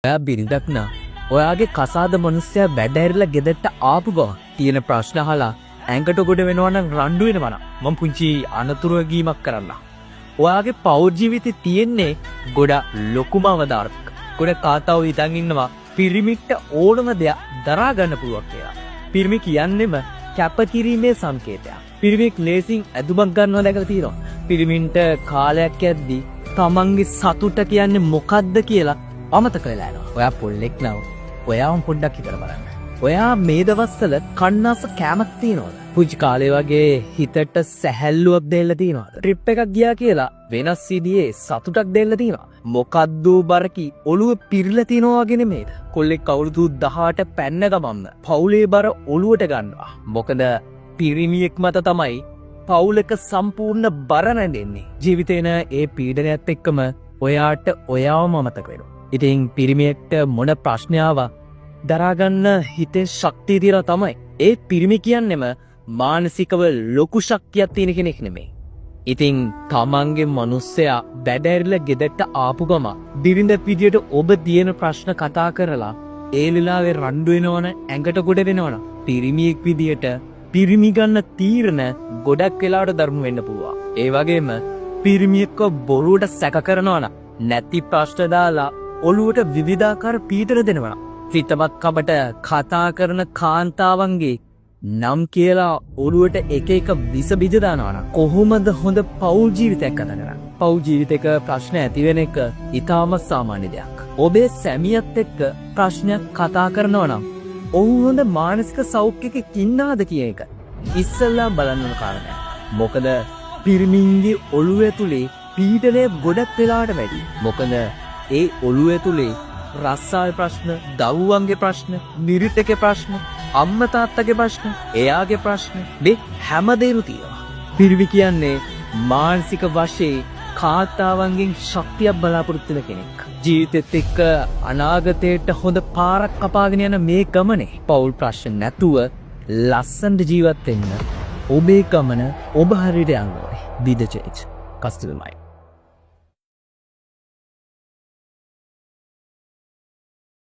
ඔයා බිරිඳක් නා ඔයාගේ කසාද මිනිස්සයා බැඩහැරිලා ගෙදරට ආපු ගමන් තියෙන ප්‍රශ්න අහලා ඇඟට ගොඩ වෙනවා නම් රණ්ඩු වෙනවා නම් මම පුංචි අනතුරු ගීමක් කරන්න. ඔයාගේ පෞද්ගලික ජීවිතේ තියෙන්නේ ගොඩ ලොකුම අවදාර්ථක. ගොඩ කාතාව හිතන් ඉන්නවා පිරිමිට ඕනම දෙයක් දරා ගන්න පුළුවන් කියලා. පිරිමි කියන්නේම කැපකිරීමේ සංකේතයක්. පිරිමික් ලේසින් ඇදුමක් ගන්නවා දැකලා තියෙනවා. පිරිමින්ට කාලයක් යද්දී තමන්ගේ සතුට කියන්නේ මොකද්ද කියලා අමතක වෙලා යනවා. ඔයා පොල්ලෙක් නව. ඔයාම පොඩ්ඩක් හිතලා බලන්න. ඔයා මේ දවස්වල කන්නාස කැමක් තියනවද? පුංචි කාලේ වගේ හිතට සැහැල්ලුවක් දෙන්න තියනවද? ට්‍රිප් එකක් ගියා කියලා වෙනස් විදිහේ සතුටක් දෙන්න තියනවා. මොකද්ද බරකි ඔළුව පිරලා තියනවා වගේ නෙමෙයිද? කොල්ලෙක් අවුරුදු 18 පැන්න ගමන්ම පවුලේ බර ඔළුවට ගන්නවා. මොකද පිරිමියෙක් මත තමයි පවුලක සම්පූර්ණ බර නැදෙන්නේ. ජීවිතේන ඒ පීඩනයත් එක්කම ඔයාට ඔයාවම අමතක වෙනවා. ඉතින් පිරිමියෙක්ට මොන ප්‍රශ්නාවක් දරාගන්න හිතේ ශක්තිය තියලා තමයි. ඒ පිරිමි කියන්නෙම මානසිකව ලොකු ශක්තියක් තියෙන කෙනෙක් නෙමෙයි. ඉතින් තමන්ගේ මිනිස්සයා බැඩහැරිලා ගෙදරට ආපු ගම බිරිඳ විදියට ඔබ තියෙන ප්‍රශ්න කතා කරලා ඒ වෙලාවේ රණ්ඩු වෙනවන ඇඟට ගොඩ වෙනවන පිරිමියෙක් විදියට පිරිමි ගන්න තීරණ ගොඩක් වෙලාවට ධර්ම වෙන්න පුළුවන්. ඒ වගේම පිරිමියෙක්ව බොරුවට සැක කරනවන නැති ප්‍රශ්න දාලා ඔළුවට විවිධාකාර පීඩන දෙනවා. සිතවත් කමට කතා කරන කාන්තාවන්ගේ නම් කියලා ඔළුවට එක එක විස බීජ දානවා නම් කොහොමද හොඳ පෞල් ජීවිතයක් ගත කරන්නේ? පෞල් ජීවිතයක ප්‍රශ්න ඇති වෙන එක ඊටාම සාමාන්‍ය දෙයක්. ඔබේ සැමියාත් එක්ක ප්‍රශ්නයක් කතා කරනවා නම් ඔහු හොඳ මානසික සෞඛ්‍යයක ඉන්නවද කියන එක ඉස්සෙල්ලා බලන්න ඕන කාරණයක්. මොකද පිරිමින්ගේ ඔළුව ඇතුලේ පීඩනය ගොඩක් වෙලාවට වැඩි. මොකද ඒ ඔළුව ඇතුලේ රස්සාවේ ප්‍රශ්න, දරුවන්ගේ ප්‍රශ්න, නිරිතකේ ප්‍රශ්න, අම්මා තාත්තගේ ප්‍රශ්න, එයාගේ ප්‍රශ්න මේ හැමදේම තියෙනවා. පිරිමි කියන්නේ මානසික වශයෙන් කාන්තාවන්ගෙන් ශක්තියක් බලාපොරොත්තු වෙන කෙනෙක්. ජීවිතෙත් එක්ක අනාගතයට හොඳ පාරක් කපාගෙන යන මේ ගමනේ පෞල් ප්‍රශ්න නැතුව ලස්සනට ජීවත් වෙන්න ඔබේ ගමන ඔබ හරියට යන්න ඕනේ. Be the change. Customer mind.